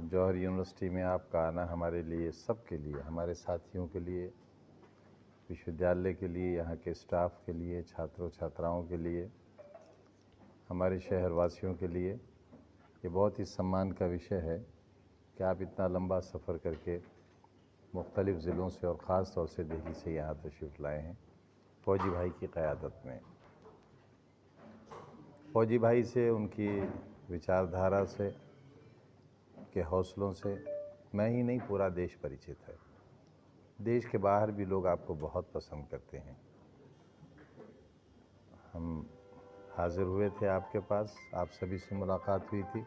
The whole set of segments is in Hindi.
जौहर यूनिवर्सिटी में आपका आना हमारे लिए, सबके लिए, हमारे साथियों के लिए, विश्वविद्यालय के लिए, यहाँ के स्टाफ के लिए, छात्रों छात्राओं के लिए, हमारे शहरवासियों के लिए ये बहुत ही सम्मान का विषय है कि आप इतना लंबा सफ़र करके मुख्तलिफ़ ज़िलों से और ख़ास तौर से दिल्ली से यहाँ तशरीफ़ लाए हैं फ़ौजी भाई की क़यादत में। फ़ौजी भाई से, उनकी विचारधारा से, के हौसलों से मैं ही नहीं पूरा देश परिचित है। देश के बाहर भी लोग आपको बहुत पसंद करते हैं। हम हाज़िर हुए थे आपके पास, आप सभी से मुलाकात हुई थी।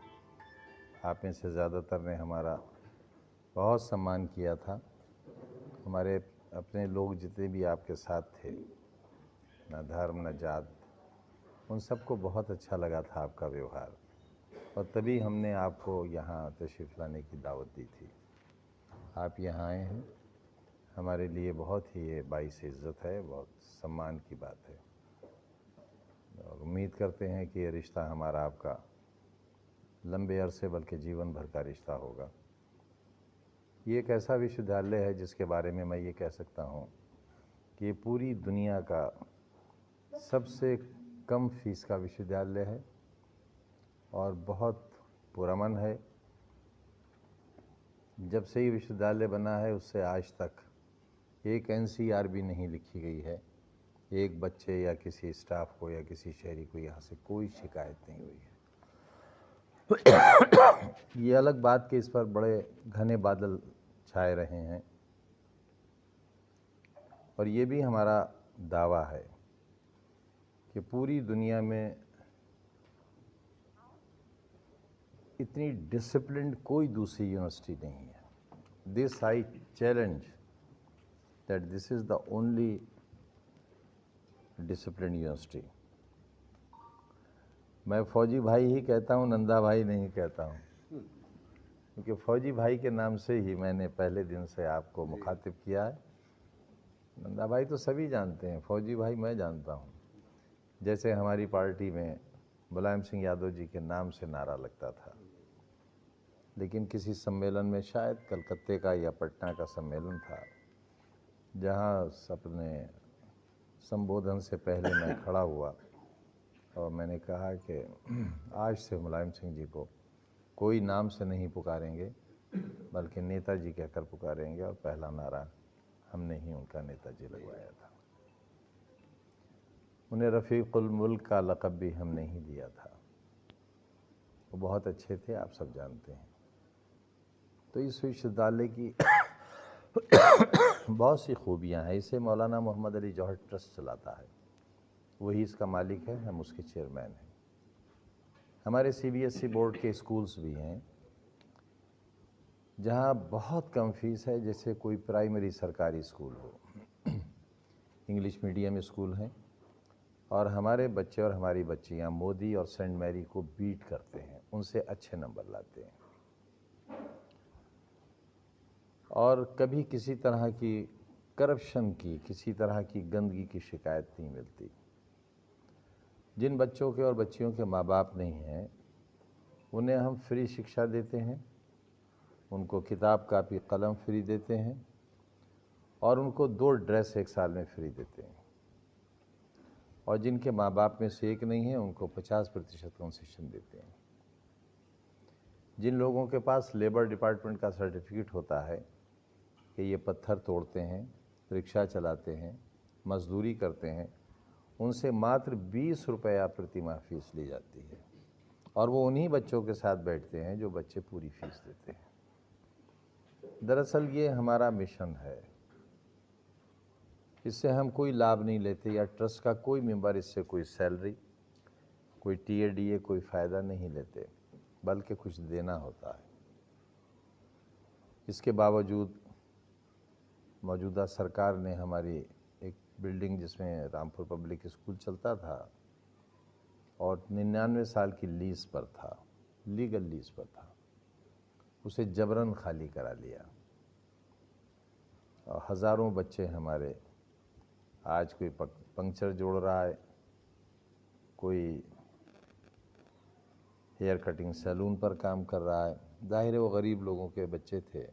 आप में से ज़्यादातर ने हमारा बहुत सम्मान किया था। हमारे अपने लोग जितने भी आपके साथ थे, न धर्म न जात, उन सबको बहुत अच्छा लगा था आपका व्यवहार, और तभी हमने आपको यहाँ तशरीफ़ लाने की दावत दी थी। आप यहाँ आए हैं, हमारे लिए बहुत ही ये बाइस इज़्ज़त है, बहुत सम्मान की बात है, और उम्मीद करते हैं कि ये रिश्ता हमारा आपका लंबे अरसे बल्कि जीवन भर का रिश्ता होगा। ये एक ऐसा विश्वविद्यालय है जिसके बारे में मैं ये कह सकता हूँ कि ये पूरी दुनिया का सबसे कम फीस का विश्वविद्यालय है और बहुत पुरअमन है। जब से ये विश्वविद्यालय बना है उससे आज तक एक एनसीआर भी नहीं लिखी गई है, एक बच्चे या किसी स्टाफ को या किसी शहरी को यहाँ से कोई शिकायत नहीं हुई है। ये अलग बात कि इस पर बड़े घने बादल छाए रहे हैं, और ये भी हमारा दावा है कि पूरी दुनिया में इतनी डिसिप्लिन्ड कोई दूसरी यूनिवर्सिटी नहीं है। This I challenge that this is the only disciplined university. मैं फ़ौजी भाई ही कहता हूँ, नंदा भाई नहीं कहता हूँ, क्योंकि फ़ौजी भाई के नाम से ही मैंने पहले दिन से आपको मुखातिब किया है। नंदा भाई तो सभी जानते हैं, फ़ौजी भाई मैं जानता हूँ। जैसे हमारी पार्टी में मुलायम सिंह यादव जी के नाम से नारा लगता था, लेकिन किसी सम्मेलन में, शायद कलकत्ते का या पटना का सम्मेलन था, जहाँ अपने संबोधन से पहले मैं खड़ा हुआ और मैंने कहा कि आज से मुलायम सिंह जी को कोई नाम से नहीं पुकारेंगे बल्कि नेताजी कहकर पुकारेंगे, और पहला नारा हमने ही उनका नेताजी लगवाया था। उन्हें रफ़ीक़ुल मुल्क का लक़ब भी हमने ही दिया था। वो बहुत अच्छे थे, आप सब जानते हैं। तो इस विश्वविद्यालय की बहुत सी खूबियाँ हैं। इसे मौलाना मोहम्मद अली जौहर ट्रस्ट चलाता है, वही इसका मालिक है, हम उसके चेयरमैन हैं। हमारे सीबीएसई बोर्ड के स्कूल्स भी हैं जहाँ बहुत कम फीस है, जैसे कोई प्राइमरी सरकारी स्कूल हो। इंग्लिश मीडियम स्कूल हैं, और हमारे बच्चे और हमारी बच्चियाँ मोदी और सेंट मैरी को बीट करते हैं, उनसे अच्छे नंबर लाते हैं, और कभी किसी तरह की करप्शन की, किसी तरह की गंदगी की शिकायत नहीं मिलती। जिन बच्चों के और बच्चियों के माँ बाप नहीं हैं, उन्हें हम फ्री शिक्षा देते हैं, उनको किताब कापी कलम फ्री देते हैं, और उनको 2 ड्रेस एक साल में फ्री देते हैं। और जिनके माँ बाप में से एक नहीं है, उनको 50% कंसेशन देते हैं। जिन लोगों के पास लेबर डिपार्टमेंट का सर्टिफिकेट होता है कि ये पत्थर तोड़ते हैं, रिक्शा चलाते हैं, मजदूरी करते हैं, उनसे मात्र 20 रुपया प्रति माह फीस ली जाती है, और वो उन्हीं बच्चों के साथ बैठते हैं जो बच्चे पूरी फीस देते हैं। दरअसल ये हमारा मिशन है, इससे हम कोई लाभ नहीं लेते, या ट्रस्ट का कोई मेंबर इससे कोई सैलरी, कोई टीएडीए, कोई फ़ायदा नहीं लेते, बल्कि कुछ देना होता है। इसके बावजूद मौजूदा सरकार ने हमारी एक बिल्डिंग, जिसमें रामपुर पब्लिक स्कूल चलता था और 99 साल की लीज़ पर था, लीगल लीज़ पर था, उसे जबरन खाली करा लिया, और हज़ारों बच्चे हमारे, आज कोई पंक्चर जोड़ रहा है, कोई हेयर कटिंग सैलून पर काम कर रहा है। जाहिर है वो गरीब लोगों के बच्चे थे,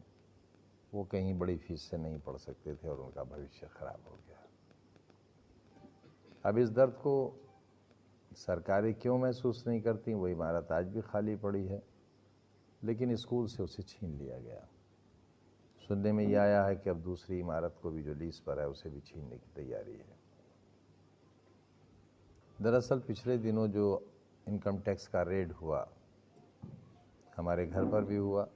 वो कहीं बड़ी फीस से नहीं पढ़ सकते थे और उनका भविष्य खराब हो गया। अब इस दर्द को सरकारें क्यों महसूस नहीं करती? वो इमारत आज भी खाली पड़ी है, लेकिन स्कूल से उसे छीन लिया गया। सुनने में यह आया है कि अब दूसरी इमारत को भी जो लीज पर है उसे भी छीनने की तैयारी है। दरअसल पिछले दिनों जो इनकम टैक्स का रेड हुआ, हमारे घर पर भी हुआ,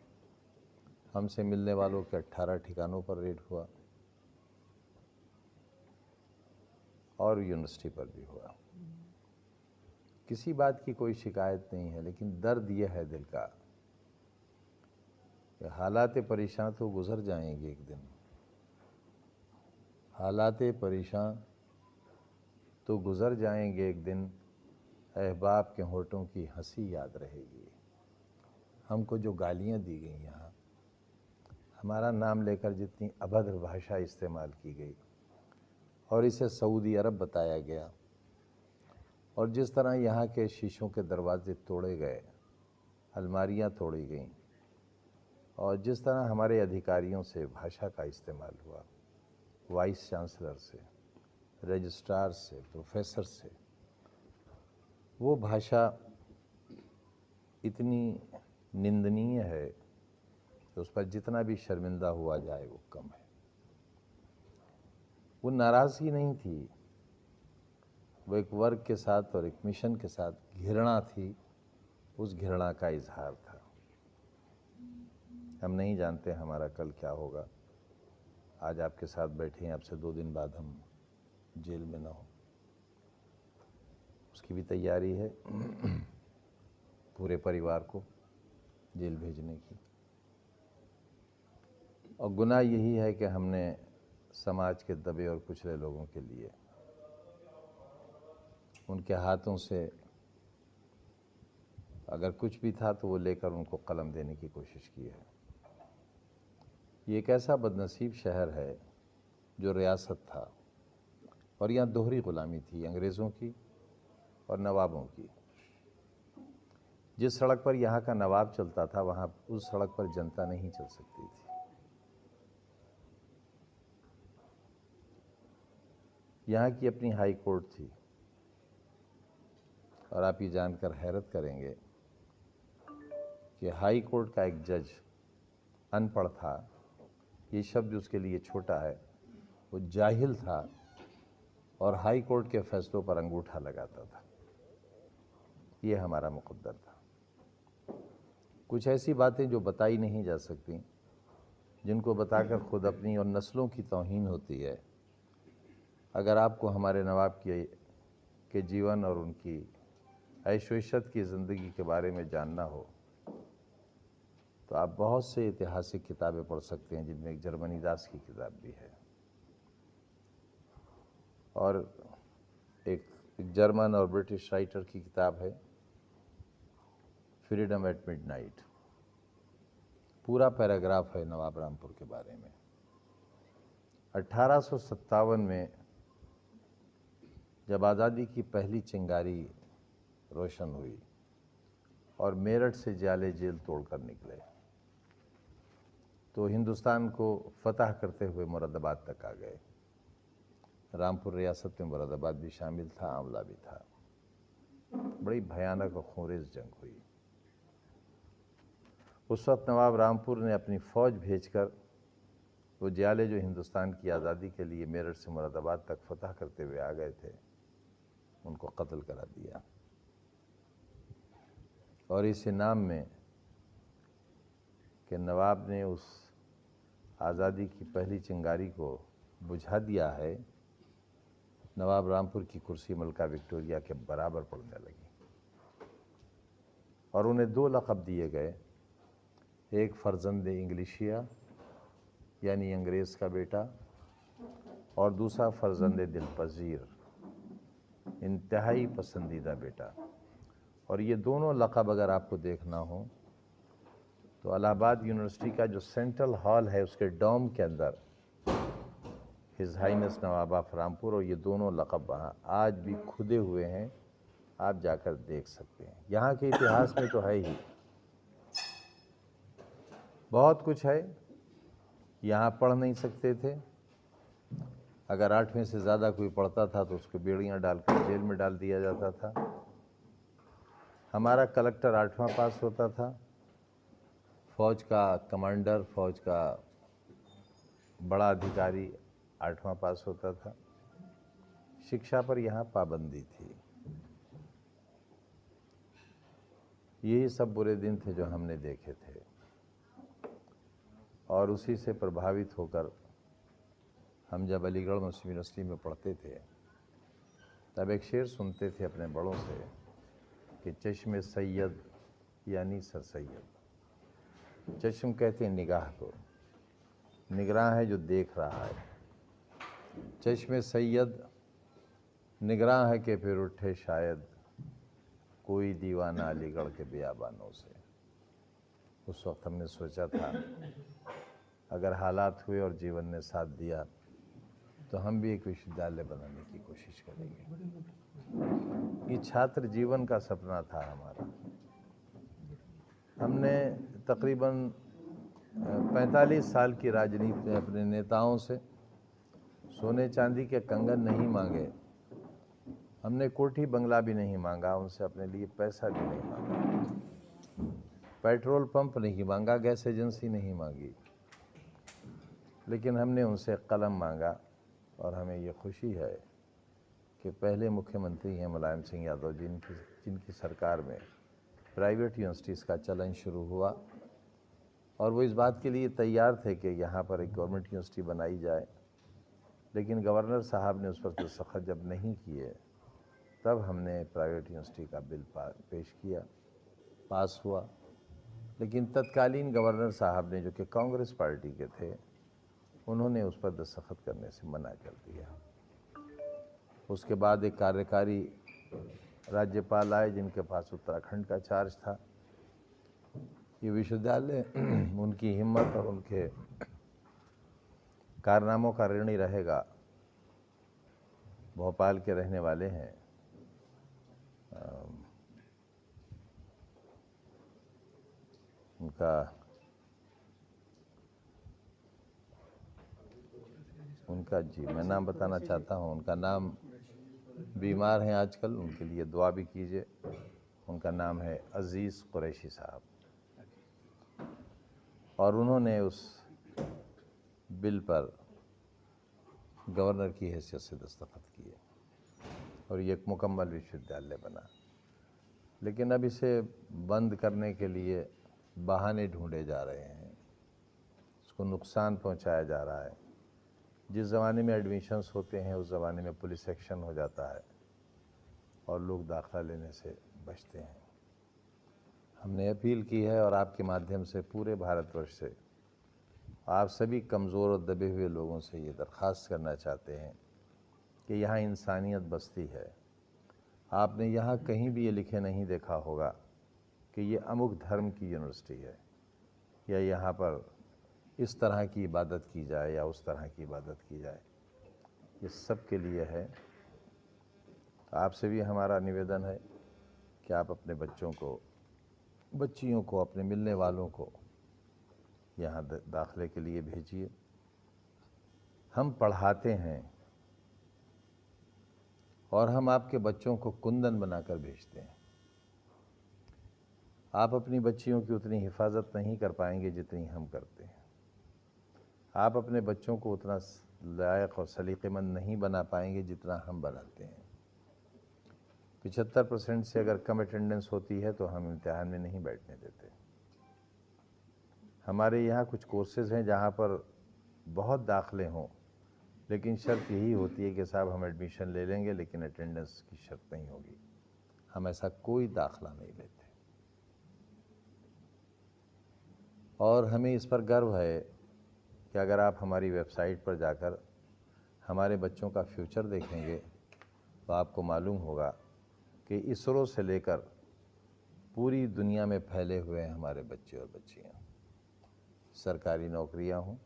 हमसे मिलने वालों के 18 ठिकानों पर रेड हुआ और यूनिवर्सिटी पर भी हुआ। किसी बात की कोई शिकायत नहीं है, लेकिन दर्द यह है दिल का कि हालात परेशान तो गुजर जाएंगे एक दिन, हालात परेशान तो गुजर जाएंगे एक दिन, अहबाब के होठों की हंसी याद रहेगी। हमको जो गालियाँ दी गई यहाँ, हमारा नाम लेकर जितनी अभद्र भाषा इस्तेमाल की गई और इसे सऊदी अरब बताया गया, और जिस तरह यहाँ के शीशों के दरवाजे तोड़े गए, अलमारियाँ तोड़ी गईं, और जिस तरह हमारे अधिकारियों से भाषा का इस्तेमाल हुआ, वाइस चांसलर से, रजिस्ट्रार से, प्रोफेसर से, वो भाषा इतनी निंदनीय है कि उस पर जितना भी शर्मिंदा हुआ जाए वो कम है। वो नाराज़गी नहीं थी, वो एक वर्ग के साथ और एक मिशन के साथ घृणा थी, उस घृणा का इजहार था। हम नहीं जानते हमारा कल क्या होगा। आज आपके साथ बैठे हैं, आपसे 2 दिन बाद हम जेल में ना हो, उसकी भी तैयारी है पूरे परिवार को जेल भेजने की। और गुनाह यही है कि हमने समाज के दबे और कुचले लोगों के लिए उनके हाथों से अगर कुछ भी था तो वो लेकर उनको कलम देने की कोशिश की है। ये एक ऐसा बदनसीब शहर है जो रियासत था और यहाँ दोहरी गुलामी थी, अंग्रेज़ों की और नवाबों की। जिस सड़क पर यहाँ का नवाब चलता था, वहाँ उस सड़क पर जनता नहीं चल सकती थी। यहाँ की अपनी हाई कोर्ट थी, और आप ये जानकर हैरत करेंगे कि हाई कोर्ट का एक जज अनपढ़ था। ये शब्द उसके लिए छोटा है, वो जाहिल था और हाई कोर्ट के फैसलों पर अंगूठा लगाता था। ये हमारा मुकद्दर था। कुछ ऐसी बातें जो बताई नहीं जा सकती, जिनको बताकर खुद अपनी और नस्लों की तौहीन होती है। अगर आपको हमारे नवाब के जीवन और उनकी ऐशो-इशरत की ज़िंदगी के बारे में जानना हो तो आप बहुत से ऐतिहासिक किताबें पढ़ सकते हैं, जिनमें एक जर्मनी दास की किताब भी है और एक जर्मन और ब्रिटिश राइटर की किताब है फ्रीडम एट मिडनाइट। पूरा पैराग्राफ है नवाब रामपुर के बारे में। 1857 में जब आज़ादी की पहली चिंगारी रोशन हुई और मेरठ से ज्याले जेल तोड़कर निकले, तो हिंदुस्तान को फतह करते हुए मुरादाबाद तक आ गए। रामपुर रियासत में मुरादाबाद भी शामिल था, आंवला भी था। बड़ी भयानक और खूंरेज़ जंग हुई। उस वक्त नवाब रामपुर ने अपनी फ़ौज भेजकर वो ज्याले जो हिंदुस्तान की आज़ादी के लिए मेरठ से मुरादाबाद तक फतह करते हुए आ गए थे, उनको कत्ल करा दिया। और इस इनाम में कि नवाब ने उस आज़ादी की पहली चिंगारी को बुझा दिया है, नवाब रामपुर की कुर्सी मलका विक्टोरिया के बराबर पड़ने लगी और उन्हें 2 लक़ब दिए गए। एक फ़र्जंद इंग्लिशिया यानी अंग्रेज़ का बेटा, और दूसरा फ़र्जंद दिलपज़ीर, इंतहाई पसंदीदा बेटा। और ये दोनों लक़ब अगर आपको देखना हो तो इलाहाबाद यूनिवर्सिटी का जो सेंट्रल हॉल है उसके डोम के अंदर his highness Nawab of Rampur, और ये दोनों लक़ब वहाँ आज भी खुदे हुए हैं। आप जाकर देख सकते हैं। यहाँ के इतिहास में तो है ही, बहुत कुछ है। यहाँ पढ़ नहीं सकते थे, अगर 8वीं से ज़्यादा कोई पढ़ता था तो उसको बेड़ियाँ डालकर जेल में डाल दिया जाता था। हमारा कलेक्टर 8वां पास होता था, फौज का कमांडर, फौज का बड़ा अधिकारी 8वां पास होता था। शिक्षा पर यहाँ पाबंदी थी। यही सब बुरे दिन थे जो हमने देखे थे, और उसी से प्रभावित होकर हम जब अलीगढ़ मुस्लिम यूनिवर्सिटी में पढ़ते थे तब एक शेर सुनते थे अपने बड़ों से कि चश्मे सैयद यानी सर सैयद। चश्म कहते हैं निगाह को, निगरान है जो देख रहा है। चश्मे सैयद निगरान है कि फिर उठे शायद कोई दीवाना अलीगढ़ के बियाबानों से। उस वक्त हमने सोचा था अगर हालात हुए और जीवन ने साथ दिया तो हम भी एक विश्वविद्यालय बनाने की कोशिश करेंगे। ये छात्र जीवन का सपना था हमारा। हमने तकरीबन 45 साल की राजनीति में अपने नेताओं से सोने चांदी के कंगन नहीं मांगे, हमने कोठी बंगला भी नहीं मांगा, उनसे अपने लिए पैसा भी नहीं मांगा, पेट्रोल पंप नहीं मांगा, गैस एजेंसी नहीं मांगी, लेकिन हमने उनसे कलम मांगा। और हमें ये खुशी है कि पहले मुख्यमंत्री हैं मुलायम सिंह यादव जिनकी सरकार में प्राइवेट यूनिवर्सिटीज़ का चलन शुरू हुआ, और वो इस बात के लिए तैयार थे कि यहाँ पर एक गवर्नमेंट यूनिवर्सिटी बनाई जाए। लेकिन गवर्नर साहब ने उस पर दस्तखत जब नहीं किए तब हमने प्राइवेट यूनिवर्सिटी का बिल पेश किया, पास हुआ। लेकिन तत्कालीन गवर्नर साहब ने, जो कि कांग्रेस पार्टी के थे, उन्होंने उस पर दस्तखत करने से मना कर दिया। उसके बाद एक कार्यकारी राज्यपाल आए जिनके पास उत्तराखंड का चार्ज था। ये विश्वविद्यालय उनकी हिम्मत और उनके कारनामों का ऋणी रहेगा। भोपाल के रहने वाले हैं, उनका जी मैं नाम बताना चाहता हूँ। उनका नाम, बीमार हैं आजकल, उनके लिए दुआ भी कीजिए। उनका नाम है अज़ीज़ कुरैशी साहब, और उन्होंने उस बिल पर गवर्नर की हैसियत से दस्तखत किए और ये एक मुकम्मल विश्वविद्यालय बना। लेकिन अब इसे बंद करने के लिए बहाने ढूंढे जा रहे हैं, उसको नुकसान पहुंचाया जा रहा है। जिस ज़माने में एडमिशन्स होते हैं उस ज़माने में पुलिस एक्शन हो जाता है और लोग दाखिला लेने से बचते हैं। हमने अपील की है और आपके माध्यम से पूरे भारतवर्ष से आप सभी कमज़ोर और दबे हुए लोगों से ये दरख्वास्त करना चाहते हैं कि यहाँ इंसानियत बसती है। आपने यहाँ कहीं भी ये लिखे नहीं देखा होगा कि ये अमुक धर्म की यूनिवर्सिटी है या यहाँ पर इस तरह की इबादत की जाए या उस तरह की इबादत की जाए। ये सब के लिए है। तो आपसे भी हमारा निवेदन है कि आप अपने बच्चों को, बच्चियों को, अपने मिलने वालों को यहाँ दाखिले के लिए भेजिए। हम पढ़ाते हैं और हम आपके बच्चों को कुंदन बनाकर भेजते हैं। आप अपनी बच्चियों की उतनी हिफाजत नहीं कर पाएंगे जितनी हम करते हैं। आप अपने बच्चों को उतना लायक और सलीक़ेमंद नहीं बना पाएंगे जितना हम बनाते हैं। 75% से अगर कम अटेंडेंस होती है तो हम इम्तिहान में नहीं बैठने देते। हमारे यहाँ कुछ कोर्सेज़ हैं जहाँ पर बहुत दाखिले हों, लेकिन शर्त यही होती है कि साहब हम एडमिशन ले लेंगे लेकिन अटेंडेंस की शर्त नहीं होगी। हम ऐसा कोई दाखिला नहीं लेते और हमें इस पर गर्व है कि अगर आप हमारी वेबसाइट पर जाकर हमारे बच्चों का फ्यूचर देखेंगे तो आपको मालूम होगा कि इसरो से लेकर पूरी दुनिया में फैले हुए हैं हमारे बच्चे और बच्चियाँ। सरकारी नौकरियाँ हों,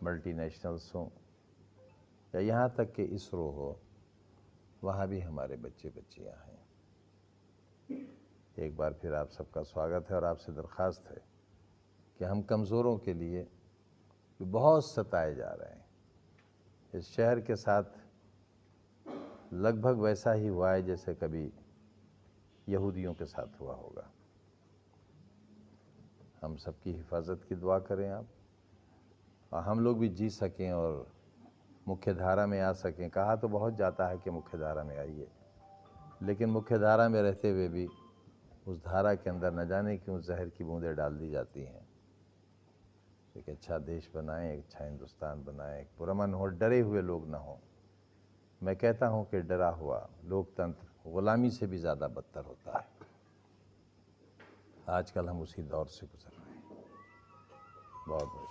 मल्टीनेशनल्स हों या यहाँ तक कि इसरो हो, वहाँ भी हमारे बच्चे बच्चियाँ हैं। एक बार फिर आप सबका स्वागत है और आपसे दरख्वास्त है कि हम कमज़ोरों के लिए बहुत सताए जा रहे हैं। इस शहर के साथ लगभग वैसा ही हुआ है जैसे कभी यहूदियों के साथ हुआ होगा। हम सबकी हिफाजत की दुआ करें आप, और हम लोग भी जी सकें और मुख्य धारा में आ सकें। कहा तो बहुत जाता है कि मुख्य धारा में आइए, लेकिन मुख्य धारा में रहते हुए भी उस धारा के अंदर न जाने क्यों जहर की बूंदें डाल दी जाती हैं। एक अच्छा देश बनाएं, एक अच्छा हिंदुस्तान बनाएं, एक पुरअमन हो, डरे हुए लोग ना हों। मैं कहता हूं कि डरा हुआ लोकतंत्र गुलामी से भी ज़्यादा बदतर होता है। आजकल हम उसी दौर से गुजर रहे हैं। बहुत बहुत